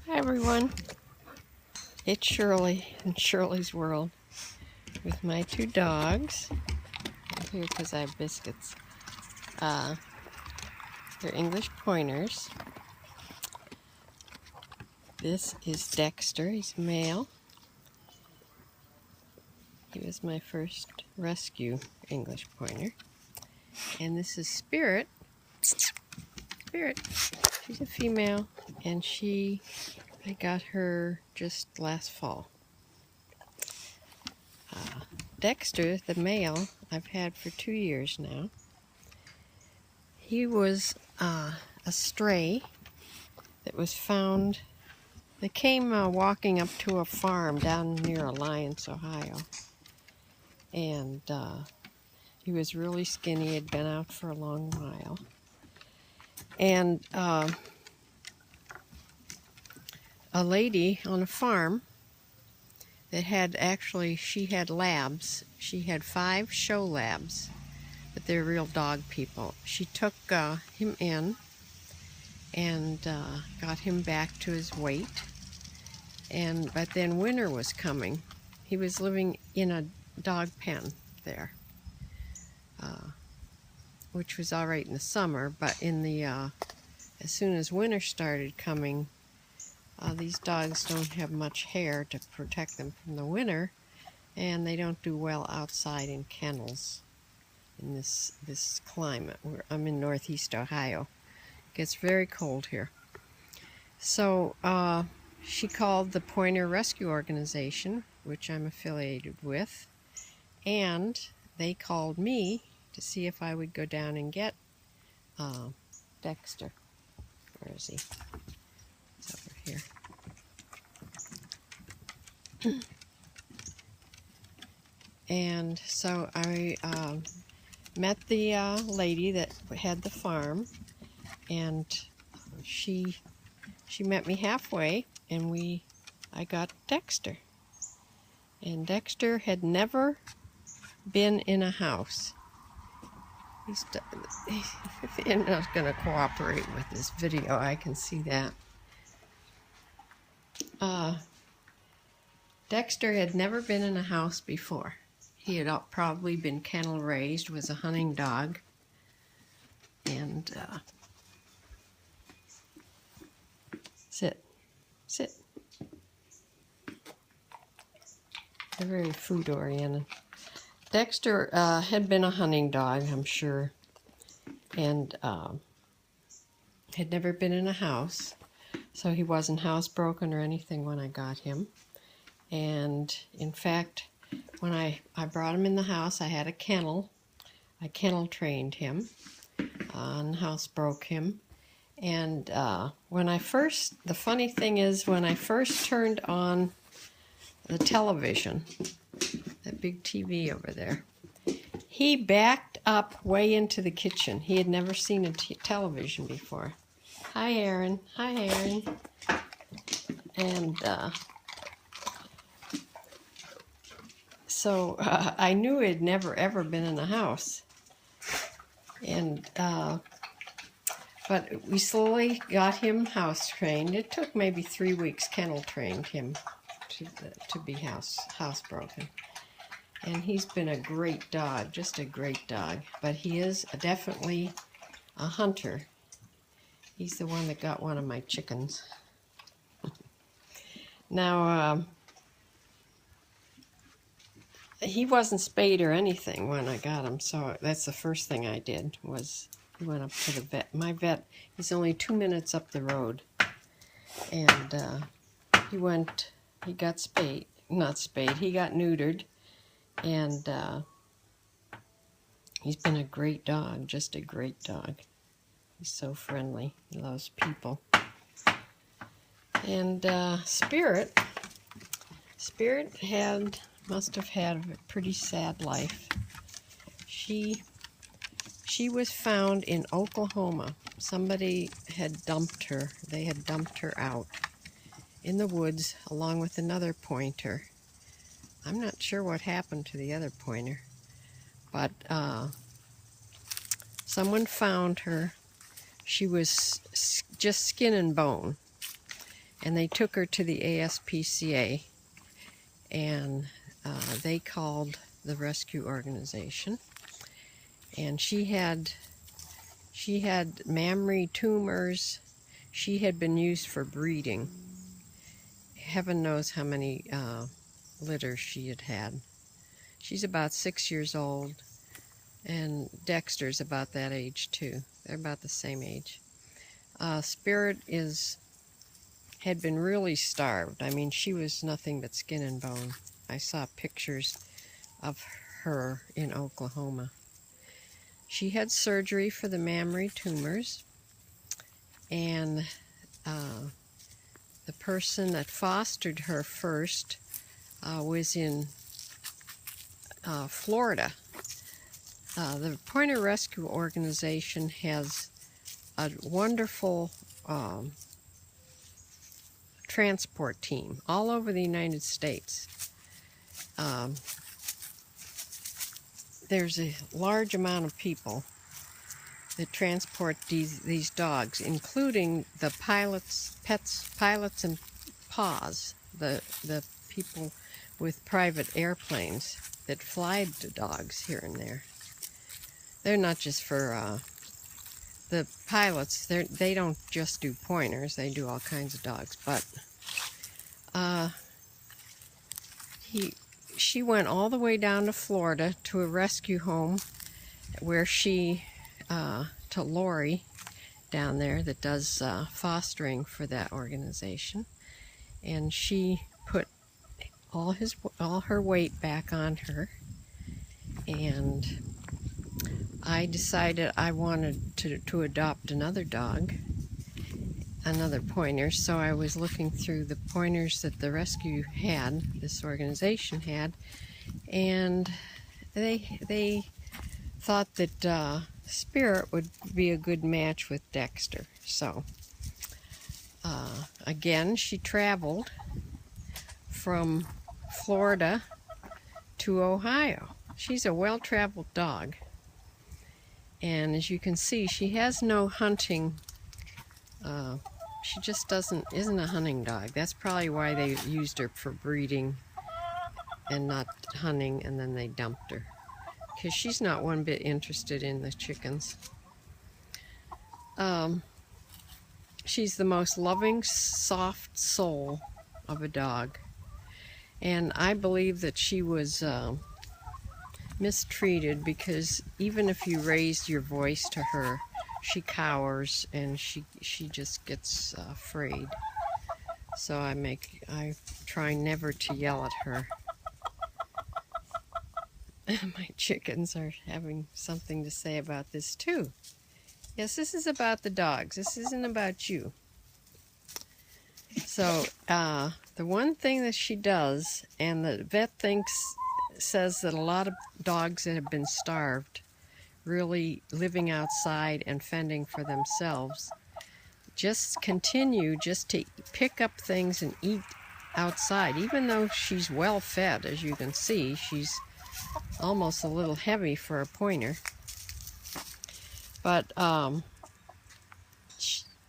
Hi everyone, it's Shirley in Shirley's World with my two dogs. I'm here because I have biscuits. They're English pointers. This is Dexter, he's a male. He was my first rescue English pointer. And this is Spirit. Spirit, she's a female, and I got her just last fall. Dexter, the male, I've had for 2 years now. He was a stray that was found. They came walking up to a farm down near Alliance, Ohio. And he was really skinny, had been out for a long while. And a lady on a farm that she had labs. She had 5 show labs, but they're real dog people. She took him in and got him back to his weight. But then winter was coming. He was living in a dog pen there, which was all right in the summer, but in the as soon as winter started coming, these dogs don't have much hair to protect them from the winter, and they don't do well outside in kennels in this climate. I'm in Northeast Ohio. It gets very cold here. So she called the Pointer Rescue Organization, which I'm affiliated with, and they called me to see if I would go down and get Dexter. Where is he? He's over here. And so I met the lady that had the farm, and she met me halfway, and I got Dexter. And Dexter had never been in a house. He's not going to cooperate with this video, I can see that. Dexter had never been in a house before. He had probably been kennel raised, was a hunting dog, and sit. They're very food oriented. Dexter had been a hunting dog, I'm sure, and had never been in a house, so he wasn't housebroken or anything when I got him. And in fact, when I brought him in the house, I had a kennel. I kennel trained him and housebroke him. And the funny thing is, when I first turned on the television, that big TV over there, he backed up way into the kitchen. He had never seen a television before. Hi, Aaron. Hi, Aaron. And so I knew he had never, ever been in a house. And but we slowly got him house trained. It took maybe 3 weeks. Kennel trained him to be housebroken. And he's been a great dog, just a great dog. But he is definitely a hunter. He's the one that got one of my chickens. Now, he wasn't spayed or anything when I got him, so that's the first thing I did, was we went up to the vet. My vet is only 2 minutes up the road, and he got spayed, not spayed, he got neutered, and he's been a great dog, just a great dog. He's so friendly, he loves people. And Spirit must have had a pretty sad life. She was found in Oklahoma. Somebody had dumped her. They had dumped her out in the woods along with another pointer. I'm not sure what happened to the other pointer, but someone found her. She was just skin and bone, and they took her to the ASPCA, and they called the rescue organization, and she had mammary tumors. She had been used for breeding. Heaven knows how many litters she had had. She's about 6 years old, and Dexter's about that age too. They're about the same age. Spirit had been really starved. I mean, she was nothing but skin and bone. I saw pictures of her in Oklahoma. She had surgery for the mammary tumors, and the person that fostered her first was in Florida. The Pointer Rescue Organization has a wonderful transport team all over the United States. There's a large amount of people that transport these dogs, including the pilots and PAWs, the people with private airplanes that fly the dogs here and there. They're not just for the pilots. They don't just do pointers. They do all kinds of dogs. But she went all the way down to Florida to a rescue home where to Lori down there that does fostering for that organization, and she put all her weight back on her, and I decided I wanted to adopt another dog, another pointer. So I was looking through the pointers that the rescue had, this organization had, and they thought that Spirit would be a good match with Dexter. So again, she traveled from Florida to Ohio. She's a well-traveled dog, and as you can see, she has no hunting. She just isn't a hunting dog. That's probably why they used her for breeding and not hunting, and then they dumped her, because she's not one bit interested in the chickens. She's the most loving, soft soul of a dog, and I believe that she was mistreated, because even if you raised your voice to her, she cowers and she just gets afraid. So I try never to yell at her. My chickens are having something to say about this too. Yes, this is about the dogs. This isn't about you. So the one thing that she does, and the vet says that a lot of dogs that have been starved, really living outside and fending for themselves, just continue just to pick up things and eat outside. Even though she's well fed, as you can see, she's almost a little heavy for a pointer. But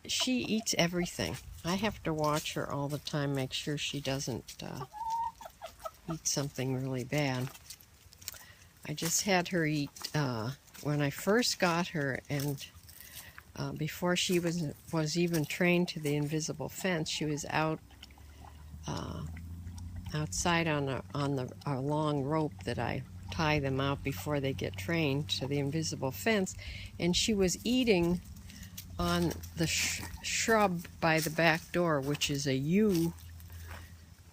she eats everything. I have to watch her all the time, make sure she doesn't eat something really bad. I just had her eat, when I first got her, and before she was even trained to the invisible fence, she was outside on a long rope that I tie them out before they get trained to the invisible fence, and she was eating on the shrub by the back door, which is a yew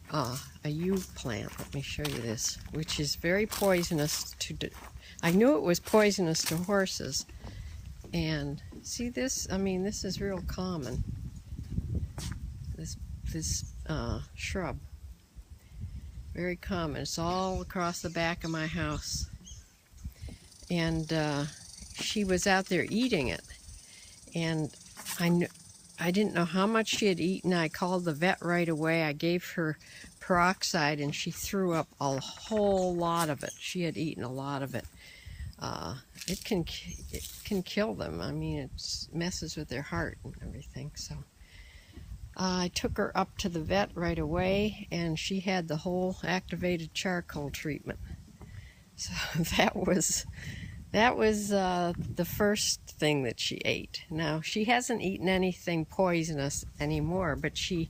plant. Let me show you this, which is very poisonous I knew it was poisonous to horses. And see this? I mean, this is real common. This shrub, very common. It's all across the back of my house, and she was out there eating it, and I didn't know how much she had eaten. I called the vet right away. I gave her peroxide, and she threw up a whole lot of it. She had eaten a lot of it. It can kill them. I mean, it messes with their heart and everything. So I took her up to the vet right away, and she had the whole activated charcoal treatment. So that was the first thing that she ate. Now, she hasn't eaten anything poisonous anymore, but she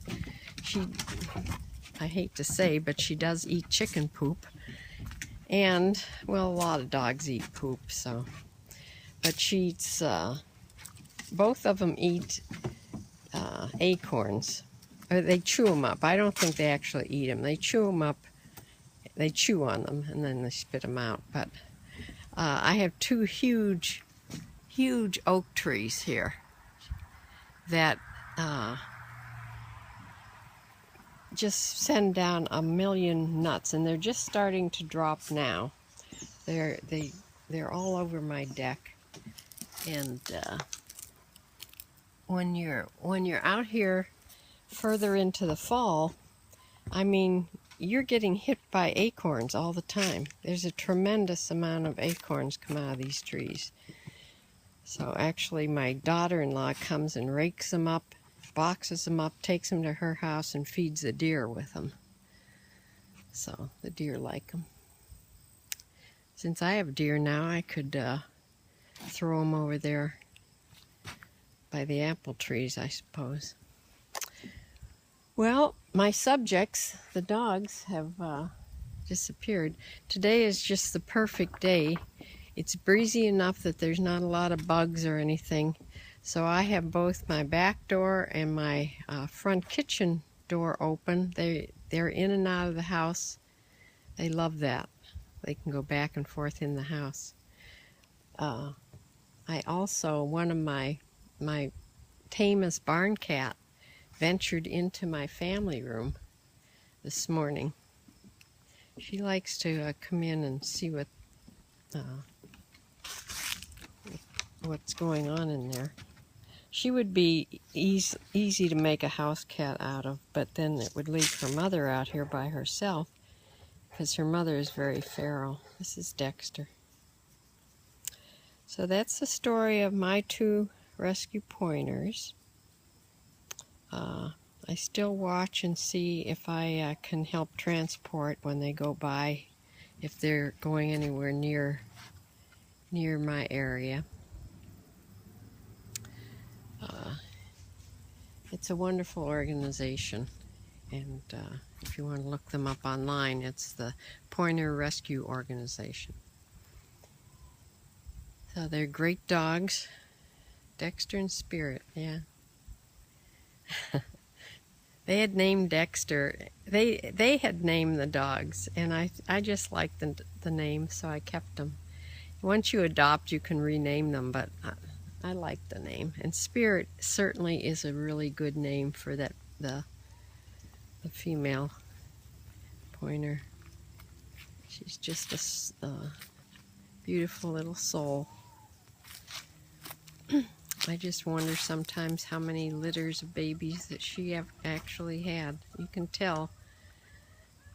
I hate to say, but she does eat chicken poop. And, well, a lot of dogs eat poop, so. But she eats, both of them eat acorns. Or they chew them up. I don't think they actually eat them. They chew them up. They chew on them, and then they spit them out. But I have two huge oak trees here that just send down a million nuts, and they're just starting to drop now. They're all over my deck, and when you're out here further into the fall, I mean, you're getting hit by acorns all the time. There's a tremendous amount of acorns come out of these trees. So actually my daughter-in-law comes and rakes them up, boxes them up, takes them to her house, and feeds the deer with them. So the deer like them. Since I have deer now, I could throw them over there by the apple trees, I suppose. Well, my subjects, the dogs, have disappeared. Today is just the perfect day. It's breezy enough that there's not a lot of bugs or anything. So I have both my back door and my front kitchen door open. They're in and out of the house. They love that. They can go back and forth in the house. I also, one of my tamest barn cat ventured into my family room this morning. She likes to come in and see what's going on in there. She would be easy to make a house cat out of, but then it would leave her mother out here by herself because her mother is very feral. This is Dexter. So that's the story of my two rescue pointers. I still watch and see if I can help transport when they go by, if they're going anywhere near my area. It's a wonderful organization, and if you want to look them up online, it's the Pointer Rescue Organization. So they're great dogs. Dexter and Spirit, yeah. They had named Dexter. They had named the dogs, and I just liked the name, so I kept them. Once you adopt, you can rename them, but I like the name. And Spirit certainly is a really good name for the female pointer. She's just a beautiful little soul. I just wonder sometimes how many litters of babies that she actually had. You can tell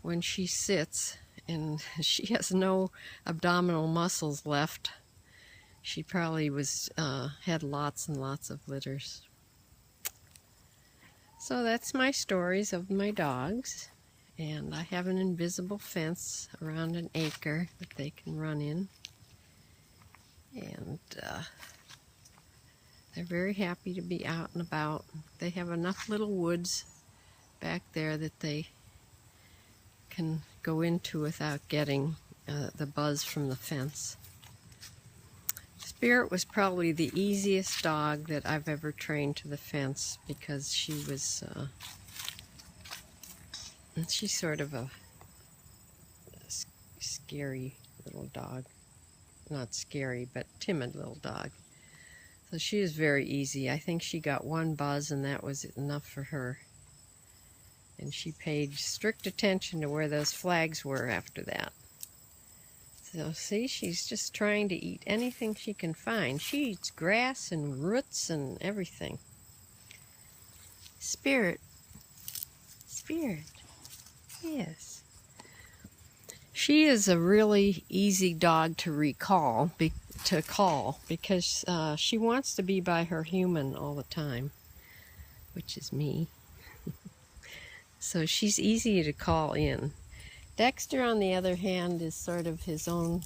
when she sits and she has no abdominal muscles left. She probably had lots and lots of litters. So that's my stories of my dogs. And I have an invisible fence around an acre that they can run in. And they're very happy to be out and about. They have enough little woods back there that they can go into without getting the buzz from the fence. Spirit was probably the easiest dog that I've ever trained to the fence because she was, she's sort of a scary little dog. Not scary, but timid little dog. So she is very easy. I think she got one buzz and that was enough for her. And she paid strict attention to where those flags were after that. So see, she's just trying to eat anything she can find. She eats grass and roots and everything. Spirit. Spirit. Yes. She is a really easy dog to call because she wants to be by her human all the time, which is me. So she's easy to call in. Dexter, on the other hand, is sort of his own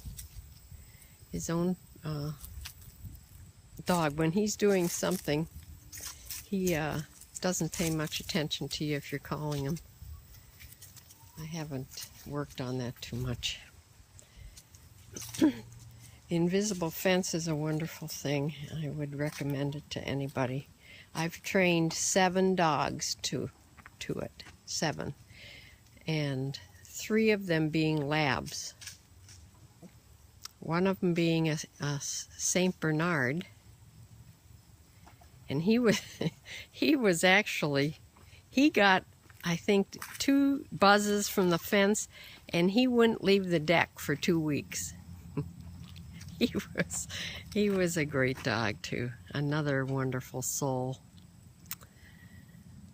dog. When he's doing something, he doesn't pay much attention to you if you're calling him. I haven't worked on that too much. The invisible fence is a wonderful thing. I would recommend it to anybody. I've trained 7 dogs to it. 7. And 3 of them being labs. One of them being a Saint Bernard. And he was actually, he got, I think, 2 buzzes from the fence, and he wouldn't leave the deck for 2 weeks. He was a great dog too. Another wonderful soul.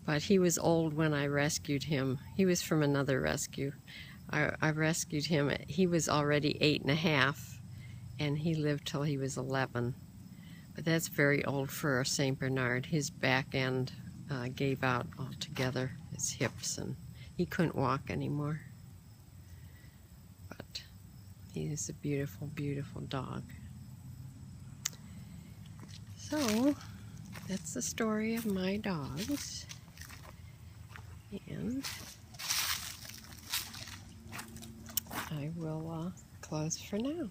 But he was old when I rescued him. He was from another rescue. I rescued him. He was already 8.5, and he lived till he was 11. But that's very old for a Saint Bernard. His back end gave out altogether, his hips, and he couldn't walk anymore. But he is a beautiful, beautiful dog. So that's the story of my dogs. And I will close for now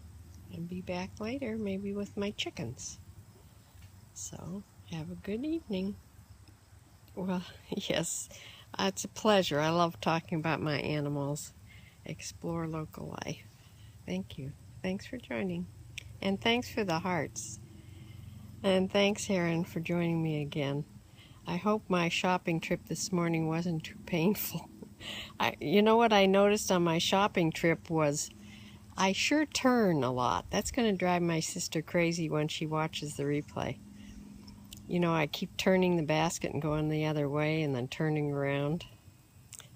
and be back later, maybe with my chickens. So have a good evening. Well, yes, it's a pleasure. I love talking about my animals. Explore local life. Thank you. Thanks for joining. And thanks for the hearts. And thanks, Heron, for joining me again. I hope my shopping trip this morning wasn't too painful. You know what I noticed on my shopping trip was I sure turn a lot. That's going to drive my sister crazy when she watches the replay. You know, I keep turning the basket and going the other way and then turning around.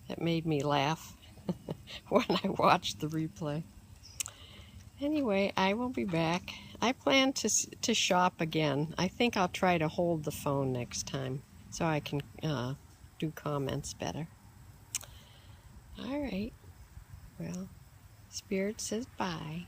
That made me laugh when I watched the replay. Anyway, I will be back. I plan to shop again. I think I'll try to hold the phone next time so I can do comments better. All right. Well, Spirit says bye.